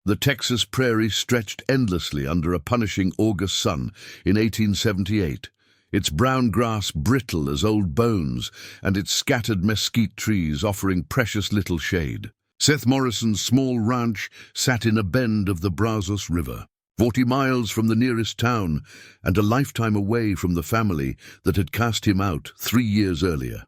The Texas prairie stretched endlessly under a punishing August sun in 1878, its brown grass brittle as old bones and its scattered mesquite trees offering precious little shade. Seth Morrison's small ranch sat in a bend of the Brazos River, 40 miles from the nearest town and a lifetime away from the family that had cast him out 3 years earlier.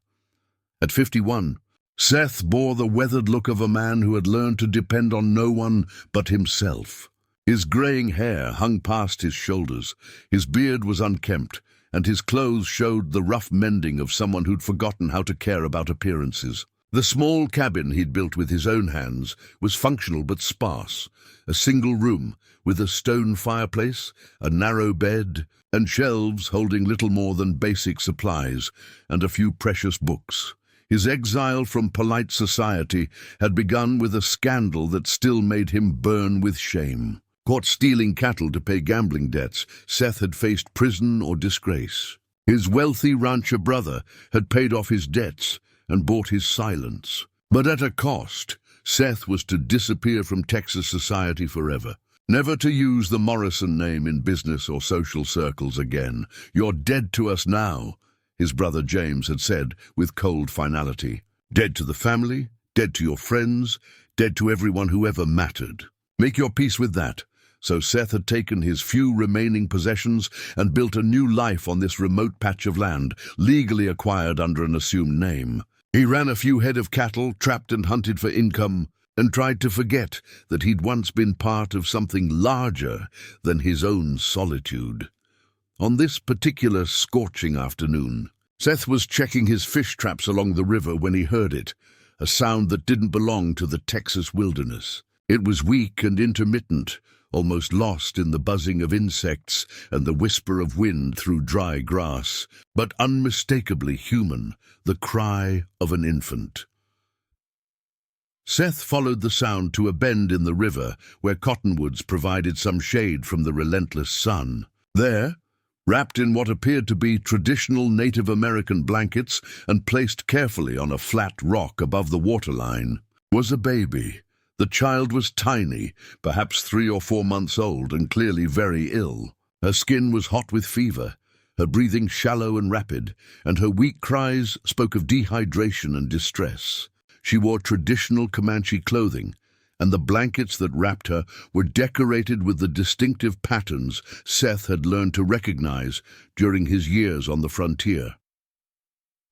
At 51, Seth bore the weathered look of a man who had learned to depend on no one but himself. His graying hair hung past his shoulders, his beard was unkempt, and his clothes showed the rough mending of someone who'd forgotten how to care about appearances. The small cabin he'd built with his own hands was functional but sparse, a single room with a stone fireplace, a narrow bed, and shelves holding little more than basic supplies and a few precious books. His exile from polite society had begun with a scandal that still made him burn with shame. Caught stealing cattle to pay gambling debts, Seth had faced prison or disgrace. His wealthy rancher brother had paid off his debts and bought his silence. But at a cost, Seth was to disappear from Texas society forever, never to use the Morrison name in business or social circles again. "You're dead to us now," his brother James had said with cold finality. "Dead to the family, dead to your friends, dead to everyone who ever mattered. Make your peace with that." So Seth had taken his few remaining possessions and built a new life on this remote patch of land, legally acquired under an assumed name. He ran a few head of cattle, trapped and hunted for income, and tried to forget that he'd once been part of something larger than his own solitude. On this particular scorching afternoon, Seth was checking his fish traps along the river when he heard it, a sound that didn't belong to the Texas wilderness. It was weak and intermittent, almost lost in the buzzing of insects and the whisper of wind through dry grass, but unmistakably human, the cry of an infant. Seth followed the sound to a bend in the river where cottonwoods provided some shade from the relentless sun. There, wrapped in what appeared to be traditional Native American blankets and placed carefully on a flat rock above the waterline, was a baby. The child was tiny, perhaps 3 or 4 months old, and clearly very ill. Her skin was hot with fever, her breathing shallow and rapid, and her weak cries spoke of dehydration and distress. She wore traditional Comanche clothing, and the blankets that wrapped her were decorated with the distinctive patterns Seth had learned to recognize during his years on the frontier.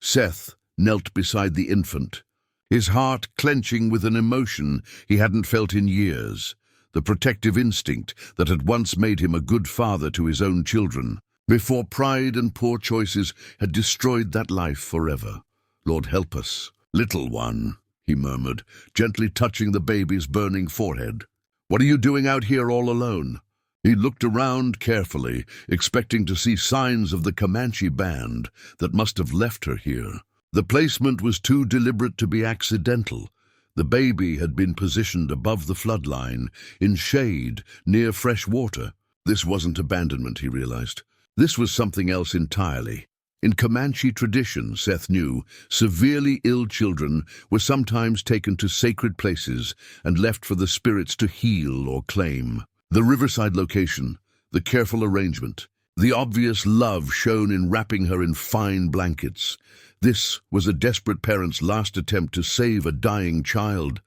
Seth knelt beside the infant, his heart clenching with an emotion he hadn't felt in years, the protective instinct that had once made him a good father to his own children, before pride and poor choices had destroyed that life forever. "Lord help us, little one," he murmured, gently touching the baby's burning forehead. "What are you doing out here all alone?" He looked around carefully, expecting to see signs of the Comanche band that must have left her here. The placement was too deliberate to be accidental. The baby had been positioned above the floodline, in shade, near fresh water. This wasn't abandonment, he realized. This was something else entirely. In Comanche tradition, Seth knew, severely ill children were sometimes taken to sacred places and left for the spirits to heal or claim. The riverside location, the careful arrangement, the obvious love shown in wrapping her in fine blankets. This was a desperate parent's last attempt to save a dying child.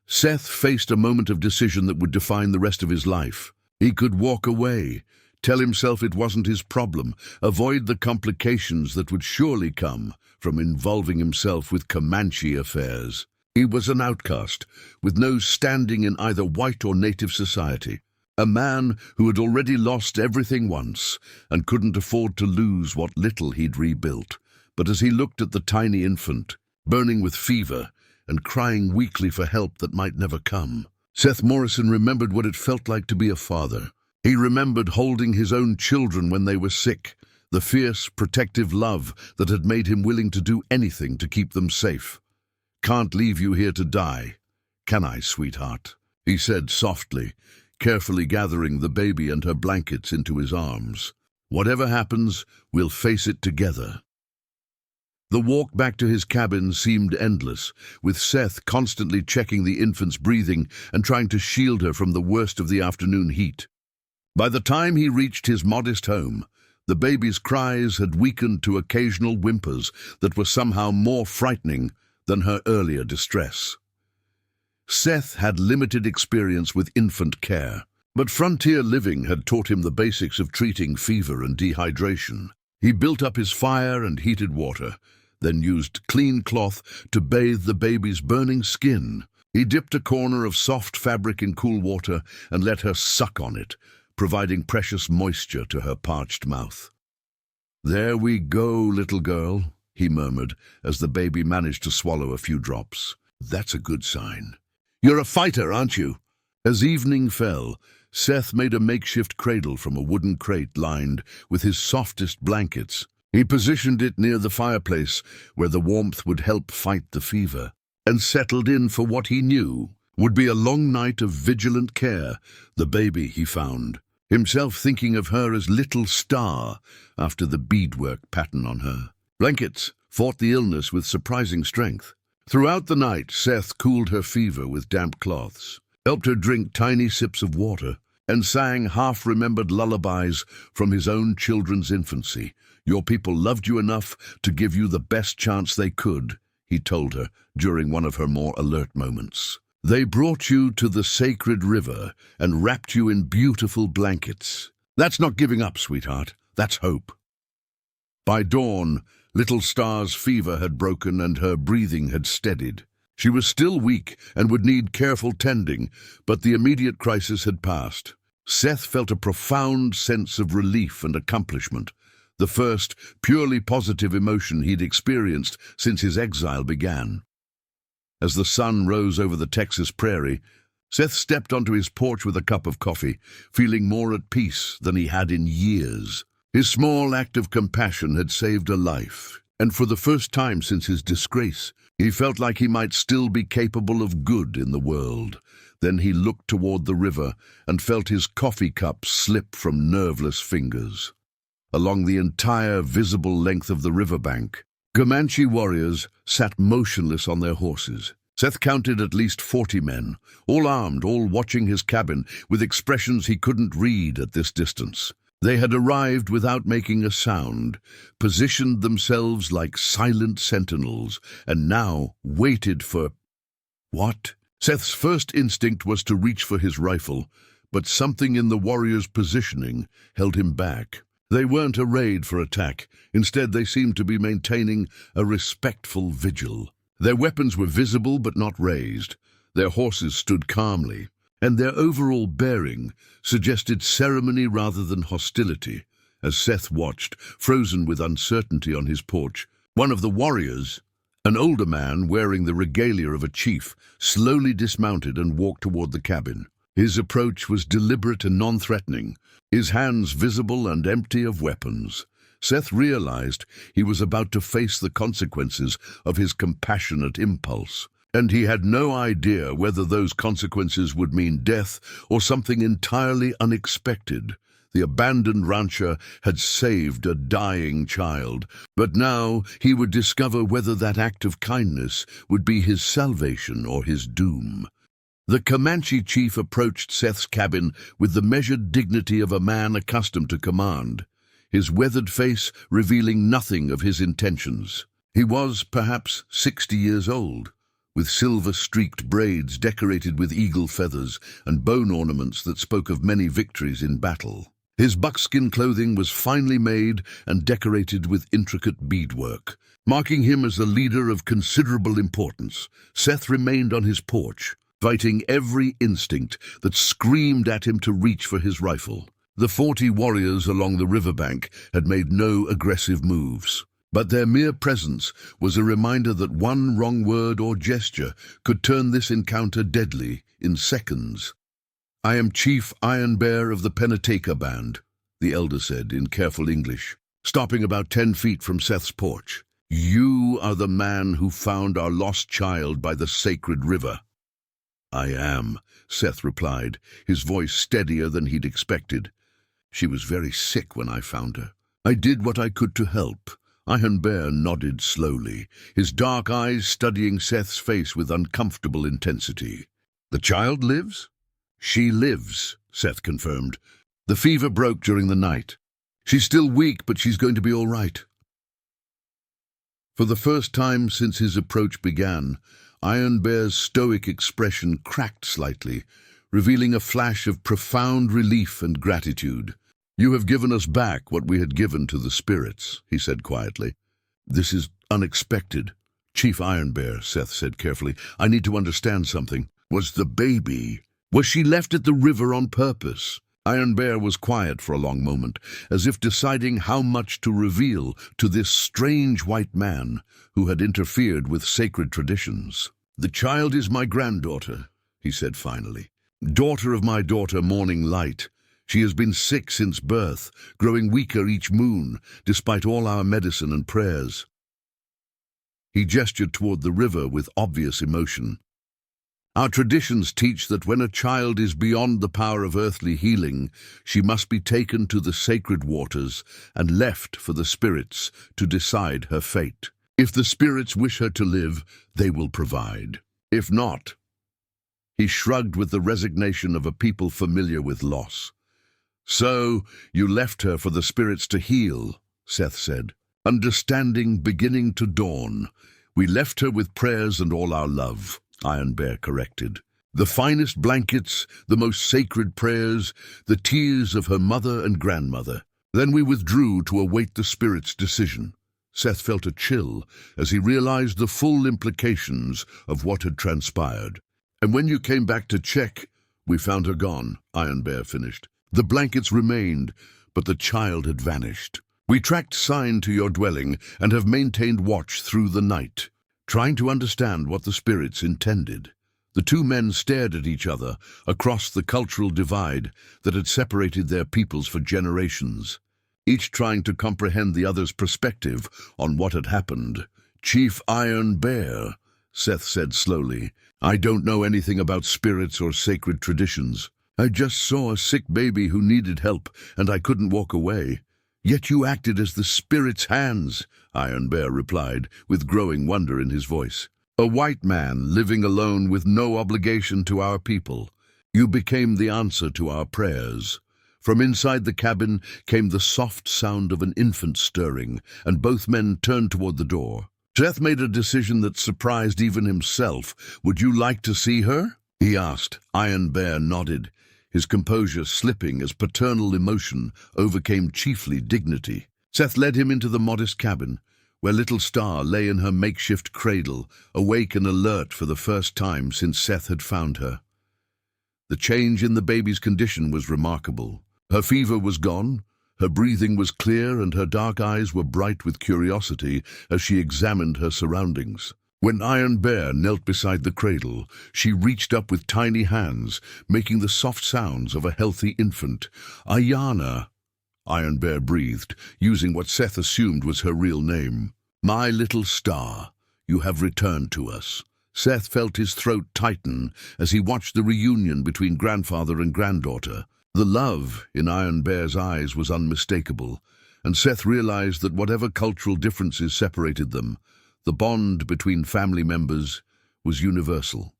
Seth faced a moment of decision that would define the rest of his life. He could walk away, tell himself it wasn't his problem, avoid the complications that would surely come from involving himself with Comanche affairs. He was an outcast, with no standing in either white or native society. A man who had already lost everything once and couldn't afford to lose what little he'd rebuilt. But as he looked at the tiny infant, burning with fever and crying weakly for help that might never come, Seth Morrison remembered what it felt like to be a father. He remembered holding his own children when they were sick, the fierce, protective love that had made him willing to do anything to keep them safe. "Can't leave you here to die, can I, sweetheart?" he said softly, carefully gathering the baby and her blankets into his arms. "Whatever happens, we'll face it together." The walk back to his cabin seemed endless, with Seth constantly checking the infant's breathing and trying to shield her from the worst of the afternoon heat. By the time he reached his modest home, the baby's cries had weakened to occasional whimpers that were somehow more frightening than her earlier distress. Seth had limited experience with infant care, but frontier living had taught him the basics of treating fever and dehydration. He built up his fire and heated water, then used clean cloth to bathe the baby's burning skin. He dipped a corner of soft fabric in cool water and let her suck on it, providing precious moisture to her parched mouth. "There we go, little girl," he murmured as the baby managed to swallow a few drops. "That's a good sign. You're a fighter, aren't you?" As evening fell, Seth made a makeshift cradle from a wooden crate lined with his softest blankets. He positioned it near the fireplace where the warmth would help fight the fever, and settled in for what he knew would be a long night of vigilant care. The baby, he found himself thinking of her as Little Star after the beadwork pattern on her. Blankets fought the illness with surprising strength. Throughout the night, Seth cooled her fever with damp cloths, helped her drink tiny sips of water, and sang half-remembered lullabies from his own children's infancy. "Your people loved you enough to give you the best chance they could," he told her during one of her more alert moments. "They brought you to the sacred river and wrapped you in beautiful blankets. That's not giving up, sweetheart. That's hope." By dawn, Little Star's fever had broken and her breathing had steadied. She was still weak and would need careful tending, but the immediate crisis had passed. Seth felt a profound sense of relief and accomplishment, the first purely positive emotion he'd experienced since his exile began. As the sun rose over the Texas prairie, Seth stepped onto his porch with a cup of coffee, feeling more at peace than he had in years. His small act of compassion had saved a life, and for the first time since his disgrace, he felt like he might still be capable of good in the world. Then he looked toward the river and felt his coffee cup slip from nerveless fingers. Along the entire visible length of the riverbank, Comanche warriors sat motionless on their horses. Seth counted at least 40 men, all armed, all watching his cabin, with expressions he couldn't read at this distance. They had arrived without making a sound, positioned themselves like silent sentinels, and now waited for... What? Seth's first instinct was to reach for his rifle, but something in the warriors' positioning held him back. They weren't arrayed for attack. Instead, they seemed to be maintaining a respectful vigil. Their weapons were visible but not raised. Their horses stood calmly, and their overall bearing suggested ceremony rather than hostility. As Seth watched, frozen with uncertainty on his porch, one of the warriors, an older man wearing the regalia of a chief, slowly dismounted and walked toward the cabin. His approach was deliberate and non-threatening, his hands visible and empty of weapons. Seth realized he was about to face the consequences of his compassionate impulse, and he had no idea whether those consequences would mean death or something entirely unexpected. The abandoned rancher had saved a dying child, but now he would discover whether that act of kindness would be his salvation or his doom. The Comanche chief approached Seth's cabin with the measured dignity of a man accustomed to command, his weathered face revealing nothing of his intentions. He was perhaps 60 years old, with silver-streaked braids decorated with eagle feathers and bone ornaments that spoke of many victories in battle. His buckskin clothing was finely made and decorated with intricate beadwork, marking him as a leader of considerable importance. Seth remained on his porch, fighting every instinct that screamed at him to reach for his rifle. The 40 warriors along the riverbank had made no aggressive moves, but their mere presence was a reminder that one wrong word or gesture could turn this encounter deadly in seconds. "I am Chief Iron Bear of the Penateka Band," the elder said in careful English, stopping about 10 feet from Seth's porch. "You are the man who found our lost child by the sacred river." "I am," Seth replied, his voice steadier than he'd expected. "She was very sick when I found her. I did what I could to help. Iron Bear nodded slowly, his dark eyes studying Seth's face with uncomfortable intensity. "The child lives?" "She lives," Seth confirmed. "The fever broke during the night. She's still weak, but she's going to be all right." For the first time since his approach began, Iron Bear's stoic expression cracked slightly, revealing a flash of profound relief and gratitude. "You have given us back what we had given to the spirits," he said quietly. "This is unexpected." "Chief Iron Bear," Seth said carefully, "I need to understand something. Was she left at the river on purpose?" Iron Bear was quiet for a long moment, as if deciding how much to reveal to this strange white man who had interfered with sacred traditions. "The child is my granddaughter," he said finally. "Daughter of my daughter, Morning Light. She has been sick since birth, growing weaker each moon, despite all our medicine and prayers." He gestured toward the river with obvious emotion. "Our traditions teach that when a child is beyond the power of earthly healing, she must be taken to the sacred waters and left for the spirits to decide her fate. If the spirits wish her to live, they will provide. If not—" He shrugged with the resignation of a people familiar with loss. "So, you left her for the spirits to heal," Seth said. "Understanding beginning to dawn. We left her with prayers and all our love," Iron Bear corrected. "The finest blankets, the most sacred prayers, the tears of her mother and grandmother. Then we withdrew to await the spirit's decision." Seth felt a chill as he realized the full implications of what had transpired. "And when you came back to check, we found her gone," Iron Bear finished. "The blankets remained, but the child had vanished. We tracked sign to your dwelling and have maintained watch through the night, trying to understand what the spirits intended." The two men stared at each other across the cultural divide that had separated their peoples for generations, each trying to comprehend the other's perspective on what had happened. "Chief Iron Bear," Seth said slowly, "I don't know anything about spirits or sacred traditions. I just saw a sick baby who needed help, and I couldn't walk away. Yet you acted as the spirit's hands," Iron Bear replied, with growing wonder in his voice. "A white man living alone with no obligation to our people. You became the answer to our prayers." From inside the cabin came the soft sound of an infant stirring, and both men turned toward the door. Seth made a decision that surprised even himself. "Would you like to see her?" he asked. Iron Bear nodded, his composure slipping as paternal emotion overcame chiefly dignity. Seth led him into the modest cabin, where little Star lay in her makeshift cradle, awake and alert for the first time since Seth had found her. The change in the baby's condition was remarkable. Her fever was gone, her breathing was clear, and her dark eyes were bright with curiosity as she examined her surroundings. When Iron Bear knelt beside the cradle, she reached up with tiny hands, making the soft sounds of a healthy infant. "Ayana," Iron Bear breathed, using what Seth assumed was her real name. "My little Star, you have returned to us." Seth felt his throat tighten as he watched the reunion between grandfather and granddaughter. The love in Iron Bear's eyes was unmistakable, and Seth realized that whatever cultural differences separated them, the bond between family members was universal.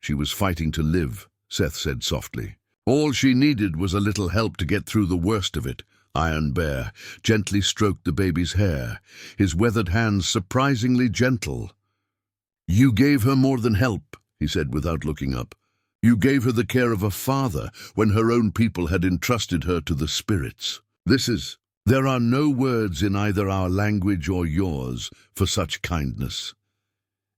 "She was fighting to live," Seth said softly. "All she needed was a little help to get through the worst of it." Iron Bear gently stroked the baby's hair, his weathered hands surprisingly gentle. "You gave her more than help," he said without looking up. "You gave her the care of a father when her own people had entrusted her to the spirits. There are no words in either our language or yours for such kindness."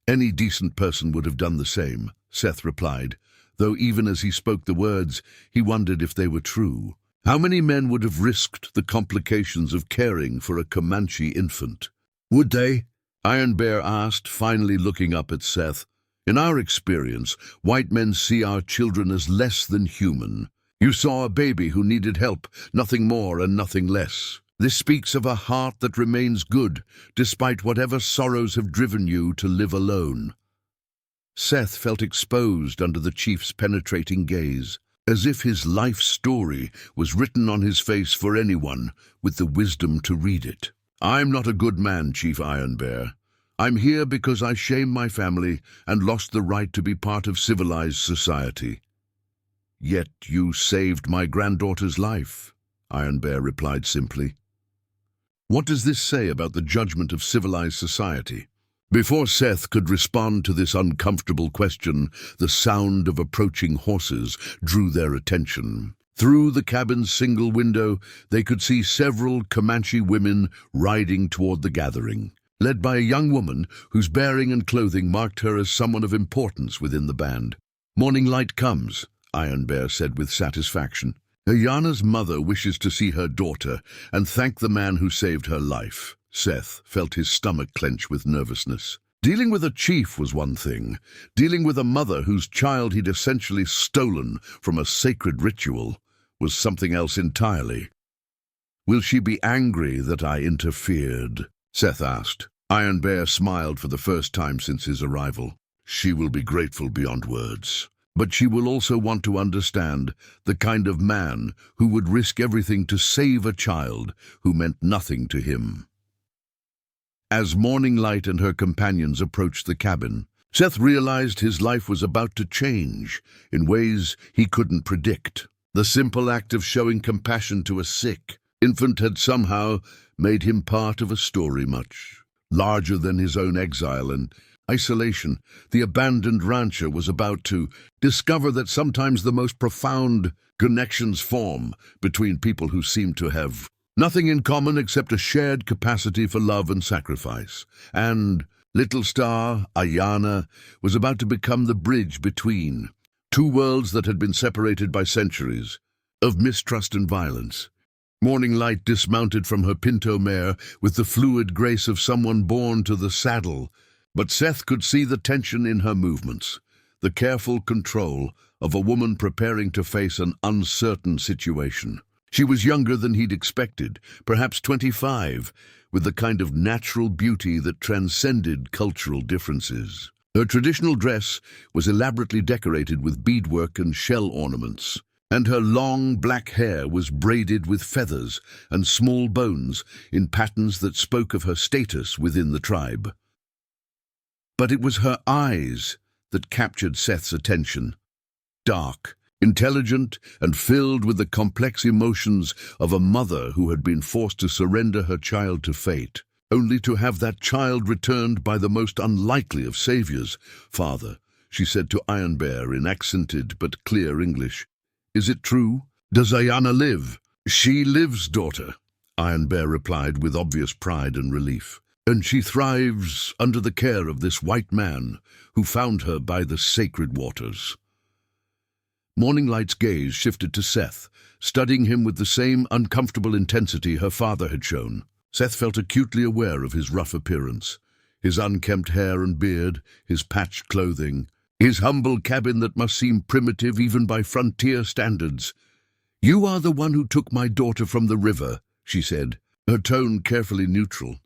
"Any decent person would have done the same," Seth replied, though even as he spoke the words, he wondered if they were true. How many men would have risked the complications of caring for a Comanche infant? "Would they?" Iron Bear asked, finally looking up at Seth. "In our experience, white men see our children as less than human. You saw a baby who needed help, nothing more and nothing less. This speaks of a heart that remains good, despite whatever sorrows have driven you to live alone." Seth felt exposed under the chief's penetrating gaze, as if his life story was written on his face for anyone with the wisdom to read it. I'm not a good man, Chief Iron Bear. I'm here because I shamed my family and lost the right to be part of civilized society. Yet you saved my granddaughter's life, Iron Bear replied simply. What does this say about the judgment of civilized society? Before Seth could respond to this uncomfortable question, the sound of approaching horses drew their attention. Through the cabin's single window, they could see several Comanche women riding toward the gathering, led by a young woman whose bearing and clothing marked her as someone of importance within the band. Morning light comes, Iron Bear said with satisfaction. Ayana's mother wishes to see her daughter and thank the man who saved her life. Seth felt his stomach clench with nervousness. Dealing with a chief was one thing. Dealing with a mother whose child he'd essentially stolen from a sacred ritual was something else entirely. Will she be angry that I interfered? Seth asked. Iron Bear smiled for the first time since his arrival. She will be grateful beyond words. But she will also want to understand the kind of man who would risk everything to save a child who meant nothing to him. As Morning Light and her companions approached the cabin, Seth realized his life was about to change in ways he couldn't predict. The simple act of showing compassion to a sick infant had somehow made him part of a story much larger than his own exile and isolation. The abandoned rancher was about to discover that sometimes the most profound connections form between people who seem to have nothing in common except a shared capacity for love and sacrifice. And little star, Ayana, was about to become the bridge between two worlds that had been separated by centuries of mistrust and violence. Morning Light dismounted from her pinto mare with the fluid grace of someone born to the saddle, but Seth could see the tension in her movements, the careful control of a woman preparing to face an uncertain situation. She was younger than he'd expected, perhaps 25, with the kind of natural beauty that transcended cultural differences. Her traditional dress was elaborately decorated with beadwork and shell ornaments, and her long black hair was braided with feathers and small bones in patterns that spoke of her status within the tribe. But it was her eyes that captured Seth's attention. Dark, intelligent, and filled with the complex emotions of a mother who had been forced to surrender her child to fate, only to have that child returned by the most unlikely of saviors. "Father," she said to Iron Bear in accented but clear English, "is it true? Does Ayana live?" "She lives, daughter," Iron Bear replied with obvious pride and relief. "And she thrives under the care of this white man who found her by the sacred waters." Morning Light's gaze shifted to Seth, studying him with the same uncomfortable intensity her father had shown. Seth felt acutely aware of his rough appearance, his unkempt hair and beard, his patched clothing, his humble cabin that must seem primitive even by frontier standards. "You are the one who took my daughter from the river," she said, her tone carefully neutral.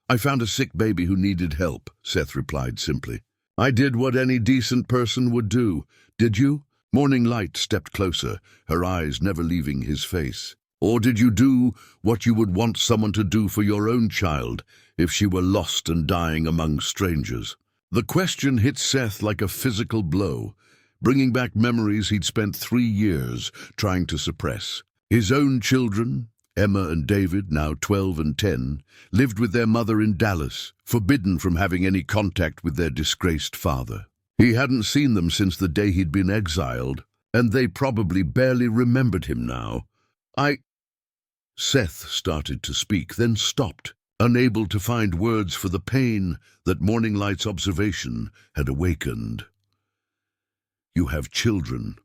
"I found a sick baby who needed help," Seth replied simply. "I did what any decent person would do. Did you?" Morning Light stepped closer, her eyes never leaving his face. "Or did you do what you would want someone to do for your own child if she were lost and dying among strangers?" The question hit Seth like a physical blow, bringing back memories he'd spent 3 years trying to suppress. His own children, Emma and David, now 12 and 10, lived with their mother in Dallas, forbidden from having any contact with their disgraced father. He hadn't seen them since the day he'd been exiled, and they probably barely remembered him now. Seth started to speak, then stopped, unable to find words for the pain that Morning Light's observation had awakened. "You have children,"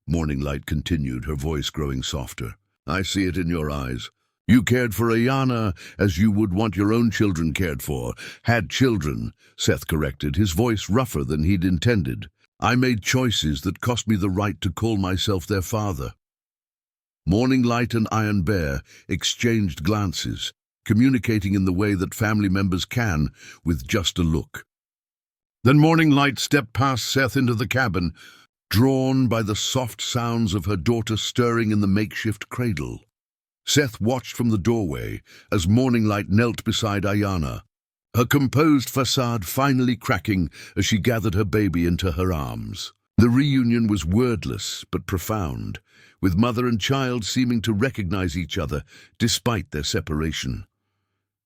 Morning Light continued, her voice growing softer. "I see it in your eyes. You cared for Ayana as you would want your own children cared for. Had children," Seth corrected, his voice rougher than he'd intended. "I made choices that cost me the right to call myself their father." Morning Light and Iron Bear exchanged glances, communicating in the way that family members can, with just a look. Then Morning Light stepped past Seth into the cabin, drawn by the soft sounds of her daughter stirring in the makeshift cradle. Seth watched from the doorway as Morning Light knelt beside Ayana, her composed facade finally cracking as she gathered her baby into her arms. The reunion was wordless but profound, with mother and child seeming to recognize each other despite their separation.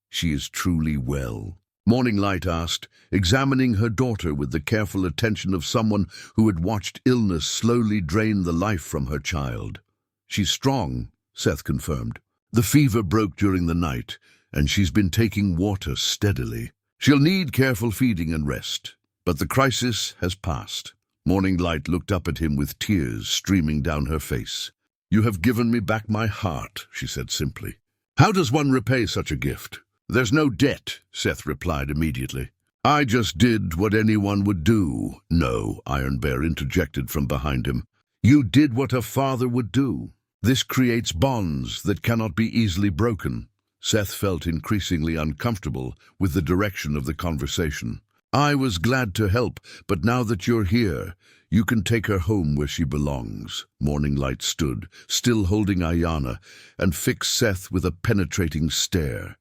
"She is truly well?" Morning Light asked, examining her daughter with the careful attention of someone who had watched illness slowly drain the life from her child. "She's strong," Seth confirmed. "The fever broke during the night, and she's been taking water steadily. She'll need careful feeding and rest, but the crisis has passed." Morning Light looked up at him with tears streaming down her face. "You have given me back my heart," she said simply. "How does one repay such a gift?" "There's no debt," Seth replied immediately. "I just did what anyone would do." "No," Iron Bear interjected from behind him. "You did what a father would do. This creates bonds that cannot be easily broken." Seth felt increasingly uncomfortable with the direction of the conversation. "I was glad to help, but now that you're here, you can take her home where she belongs." Morning Light stood, still holding Ayana, and fixed Seth with a penetrating stare.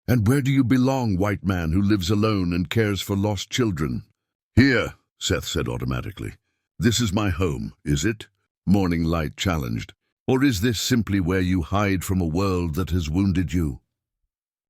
"And where do you belong, white man who lives alone and cares for lost children?" "Here," Seth said automatically. "This is my home, is it?" Morning Light challenged. "Or is this simply where you hide from a world that has wounded you?"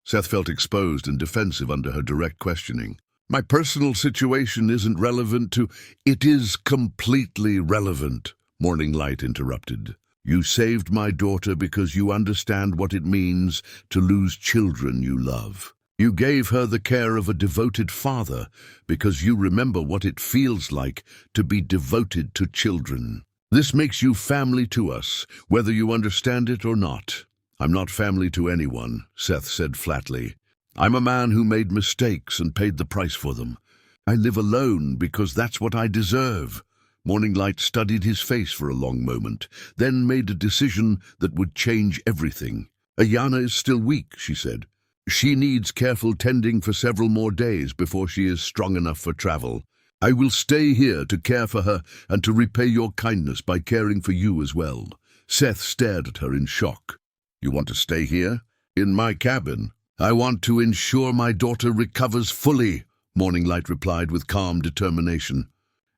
Seth felt exposed and defensive under her direct questioning. "My personal situation isn't relevant to—" "It is completely relevant," Morning Light interrupted. "You saved my daughter because you understand what it means to lose children you love. You gave her the care of a devoted father because you remember what it feels like to be devoted to children. This makes you family to us, whether you understand it or not." "I'm not family to anyone," Seth said flatly. "I'm a man who made mistakes and paid the price for them. I live alone because that's what I deserve." Morning Light studied his face for a long moment, then made a decision that would change everything. "Ayana is still weak," she said. "She needs careful tending for several more days before she is strong enough for travel. I will stay here to care for her and to repay your kindness by caring for you as well." Seth stared at her in shock. "You want to stay here? In my cabin?" "I want to ensure my daughter recovers fully," Morning Light replied with calm determination.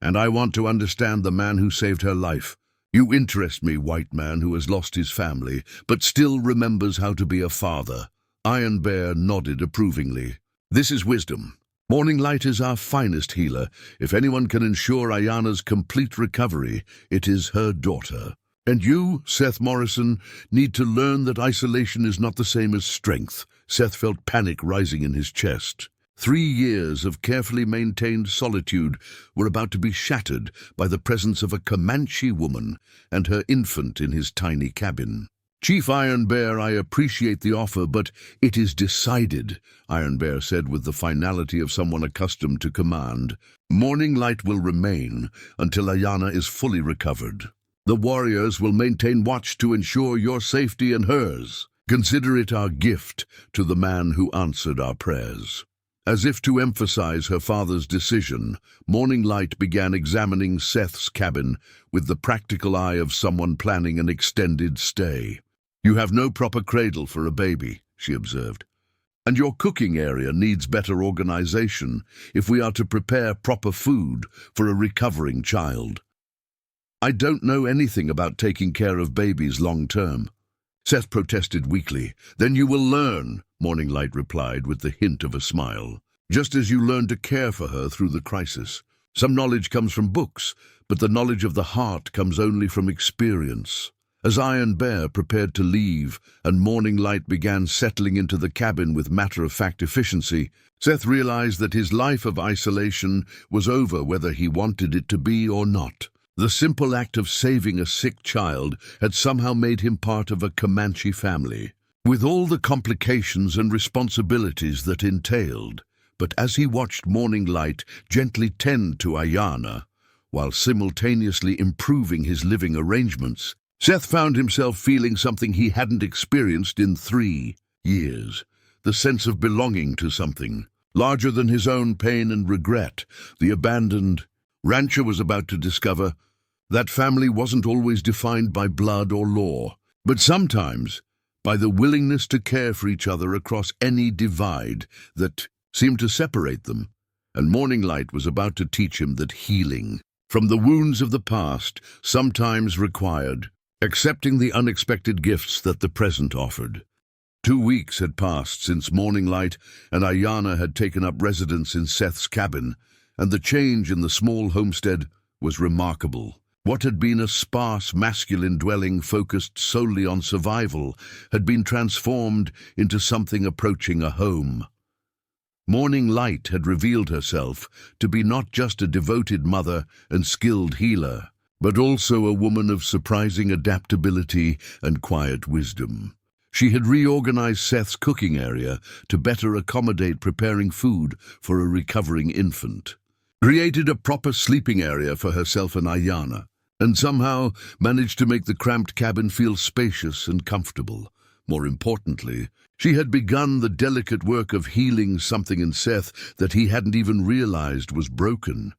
"And I want to understand the man who saved her life. You interest me, white man who has lost his family, but still remembers how to be a father." Iron Bear nodded approvingly. "This is wisdom. Morning Light is our finest healer. If anyone can ensure Ayana's complete recovery, it is her daughter. And you, Seth Morrison, need to learn that isolation is not the same as strength." Seth felt panic rising in his chest. 3 years of carefully maintained solitude were about to be shattered by the presence of a Comanche woman and her infant in his tiny cabin. "Chief Iron Bear, I appreciate the offer, but it is decided," Iron Bear said with the finality of someone accustomed to command. "Morning Light will remain until Ayana is fully recovered. The warriors will maintain watch to ensure your safety and hers. Consider it our gift to the man who answered our prayers." As if to emphasize her father's decision, Morning Light began examining Seth's cabin with the practical eye of someone planning an extended stay. "You have no proper cradle for a baby," she observed. "And your cooking area needs better organization if we are to prepare proper food for a recovering child." "I don't know anything about taking care of babies long term." Seth protested weakly. "Then you will learn," Morning Light replied with the hint of a smile. "Just as you learned to care for her through the crisis. Some knowledge comes from books, but the knowledge of the heart comes only from experience." As Iron Bear prepared to leave and Morning Light began settling into the cabin with matter-of-fact efficiency, Seth realized that his life of isolation was over whether he wanted it to be or not. The simple act of saving a sick child had somehow made him part of a Comanche family, with all the complications and responsibilities that entailed. But as he watched Morning Light gently tend to Ayana, while simultaneously improving his living arrangements, Seth found himself feeling something he hadn't experienced in 3 years, the sense of belonging to something larger than his own pain and regret. The abandoned rancher was about to discover that family wasn't always defined by blood or law, but sometimes by the willingness to care for each other across any divide that seemed to separate them. And Morning Light was about to teach him that healing from the wounds of the past sometimes required accepting the unexpected gifts that the present offered. 2 weeks had passed since Morning Light and Ayanna had taken up residence in Seth's cabin, and the change in the small homestead was remarkable. What had been a sparse, masculine dwelling focused solely on survival had been transformed into something approaching a home. Morning Light had revealed herself to be not just a devoted mother and skilled healer, but also a woman of surprising adaptability and quiet wisdom. She had reorganized Seth's cooking area to better accommodate preparing food for a recovering infant, created a proper sleeping area for herself and Ayanna, and somehow managed to make the cramped cabin feel spacious and comfortable. More importantly, she had begun the delicate work of healing something in Seth that he hadn't even realized was broken.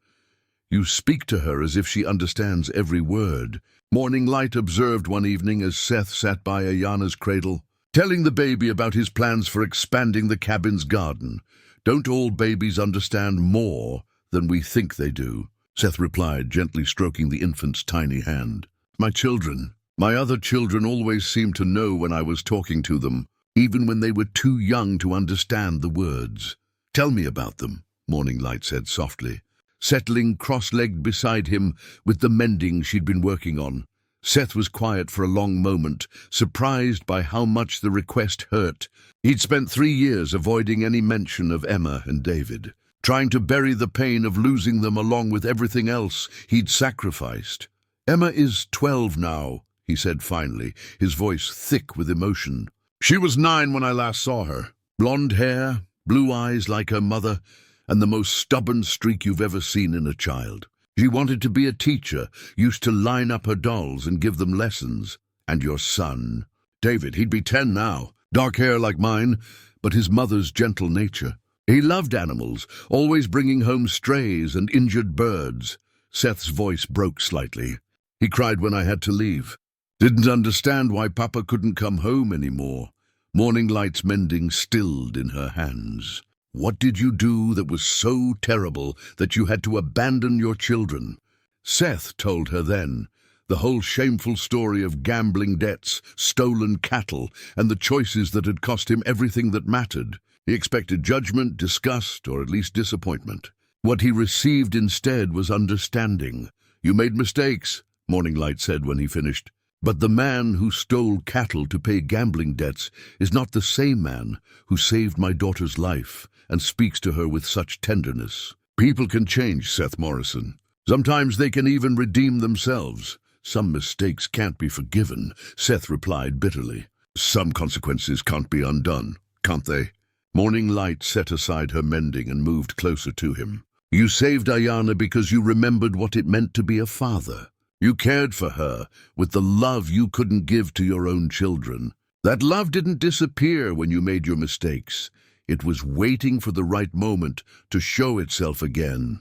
"You speak to her as if she understands every word," Morning Light observed one evening as Seth sat by Ayanna's cradle, telling the baby about his plans for expanding the cabin's garden. "Don't all babies understand more than we think they do?" Seth replied, gently stroking the infant's tiny hand. My other children always seemed to know when I was talking to them, even when they were too young to understand the words." "Tell me about them," Morning Light said softly, settling cross-legged beside him with the mending she'd been working on. Seth was quiet for a long moment, surprised by how much the request hurt. He'd spent 3 years avoiding any mention of Emma and David, trying to bury the pain of losing them along with everything else he'd sacrificed. "Emma is 12 now," he said finally, his voice thick with emotion. "She was 9 when I last saw her. Blonde hair, blue eyes like her mother, and the most stubborn streak you've ever seen in a child. She wanted to be a teacher, used to line up her dolls and give them lessons. And your son, David, he'd be 10 now, dark hair like mine, but his mother's gentle nature. He loved animals, always bringing home strays and injured birds." Seth's voice broke slightly. "He cried when I had to leave. Didn't understand why Papa couldn't come home anymore." Morning Light's mending stilled in her hands. "What did you do that was so terrible that you had to abandon your children?" Seth told her then, the whole shameful story of gambling debts, stolen cattle, and the choices that had cost him everything that mattered. He expected judgment, disgust, or at least disappointment. What he received instead was understanding. "You made mistakes," Morning Light said when he finished. "But the man who stole cattle to pay gambling debts is not the same man who saved my daughter's life and speaks to her with such tenderness." "People can change, Seth Morrison. Sometimes they can even redeem themselves. Some mistakes can't be forgiven," Seth replied bitterly. "Some consequences can't be undone, can't they?" Morning Light set aside her mending and moved closer to him. "You saved Ayanna because you remembered what it meant to be a father. You cared for her with the love you couldn't give to your own children. That love didn't disappear when you made your mistakes. It was waiting for the right moment to show itself again."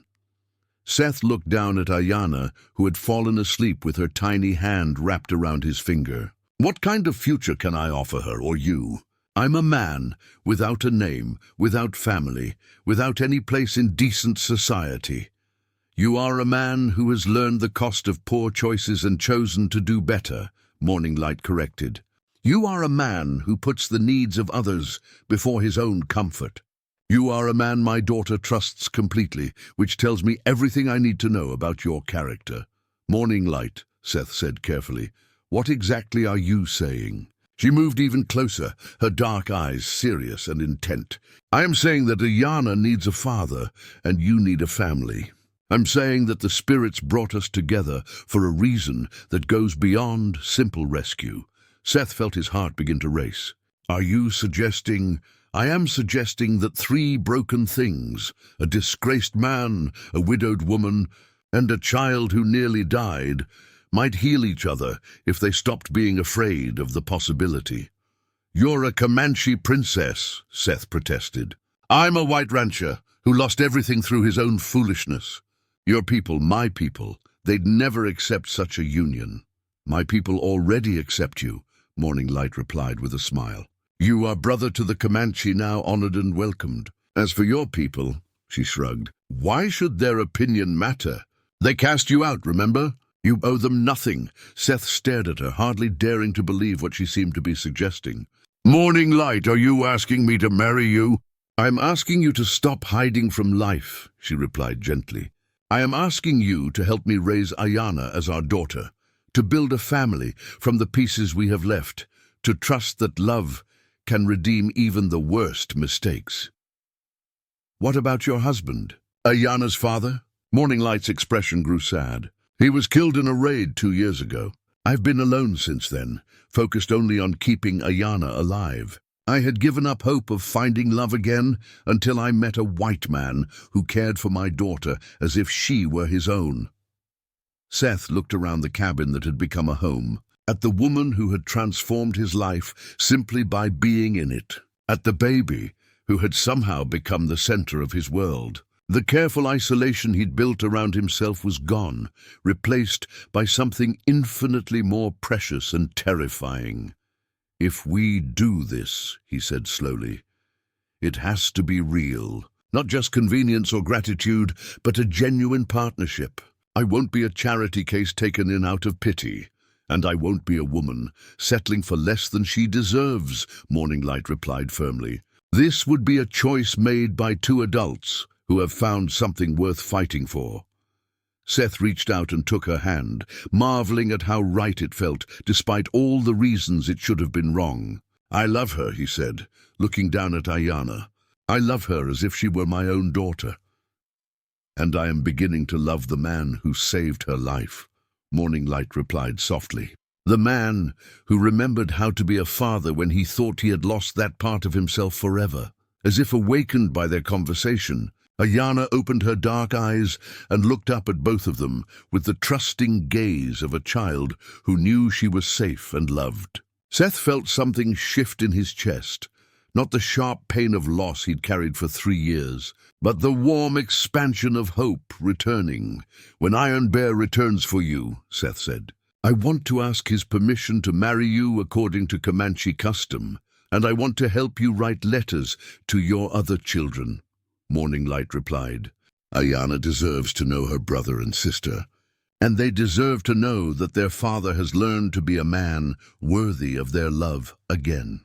Seth looked down at Ayanna, who had fallen asleep with her tiny hand wrapped around his finger. "What kind of future can I offer her, or you? I'm a man, without a name, without family, without any place in decent society. You are a man who has learned the cost of poor choices and chosen to do better," Morning Light corrected. "You are a man who puts the needs of others before his own comfort. You are a man my daughter trusts completely, which tells me everything I need to know about your character." "Morning Light," Seth said carefully, "what exactly are you saying?" She moved even closer, her dark eyes serious and intent. "I am saying that Ayanna needs a father, and you need a family. I'm saying that the spirits brought us together for a reason that goes beyond simple rescue." Seth felt his heart begin to race. "Are you suggesting—" "I am suggesting that 3 broken things, a disgraced man, a widowed woman, and a child who nearly died, might heal each other if they stopped being afraid of the possibility." "You're a Comanche princess," Seth protested. "I'm a white rancher who lost everything through his own foolishness. Your people, my people, they'd never accept such a union." "My people already accept you," Morning Light replied with a smile. You are brother to the Comanche, now honored and welcomed. As for your people, she shrugged, why should their opinion matter? They cast you out, remember? You owe them nothing. Seth stared at her, hardly daring to believe what she seemed to be suggesting. Morning Light, are you asking me to marry you? I am asking you to stop hiding from life, she replied gently. I am asking you to help me raise Ayana as our daughter, to build a family from the pieces we have left, to trust that love can redeem even the worst mistakes. What about your husband? Ayana's father? Morning Light's expression grew sad. He was killed in a raid 2 years ago. I've been alone since then, focused only on keeping Ayana alive. I had given up hope of finding love again until I met a white man who cared for my daughter as if she were his own. Seth looked around the cabin that had become a home, at the woman who had transformed his life simply by being in it, at the baby who had somehow become the center of his world. The careful isolation he'd built around himself was gone, replaced by something infinitely more precious and terrifying. If we do this, he said slowly, it has to be real. Not just convenience or gratitude, but a genuine partnership. I won't be a charity case taken in out of pity. And I won't be a woman settling for less than she deserves, Morning Light replied firmly. This would be a choice made by two adults who have found something worth fighting for. Seth reached out and took her hand, marveling at how right it felt, despite all the reasons it should have been wrong. I love her, he said, looking down at Ayana. I love her as if she were my own daughter. And I am beginning to love the man who saved her life, Morning Light replied softly. The man who remembered how to be a father when he thought he had lost that part of himself forever. As if awakened by their conversation, Ayana opened her dark eyes and looked up at both of them with the trusting gaze of a child who knew she was safe and loved. Seth felt something shift in his chest, not the sharp pain of loss he'd carried for 3 years, but the warm expansion of hope returning. When Iron Bear returns for you, Seth said, I want to ask his permission to marry you according to Comanche custom, and I want to help you write letters to your other children. Morning Light replied, Ayana deserves to know her brother and sister, and they deserve to know that their father has learned to be a man worthy of their love again.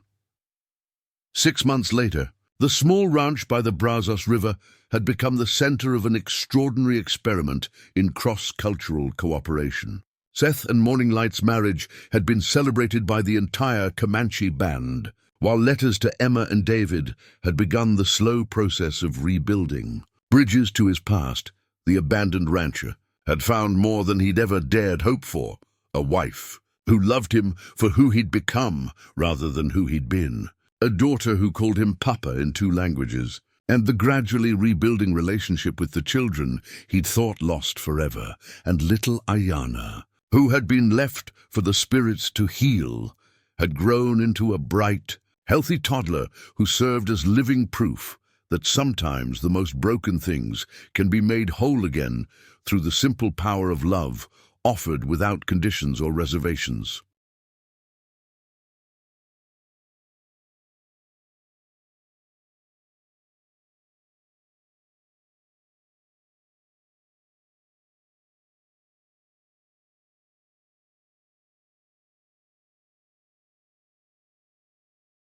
6 months later, the small ranch by the Brazos River had become the center of an extraordinary experiment in cross-cultural cooperation. Seth and Morning Light's marriage had been celebrated by the entire Comanche band, while letters to Emma and David had begun the slow process of rebuilding. Bridges to his past, the abandoned rancher had found more than he'd ever dared hope for, a wife who loved him for who he'd become rather than who he'd been, a daughter who called him Papa in 2 languages, and the gradually rebuilding relationship with the children he'd thought lost forever, and little Ayana, who had been left for the spirits to heal, had grown into a bright, healthy toddler who served as living proof that sometimes the most broken things can be made whole again through the simple power of love offered without conditions or reservations.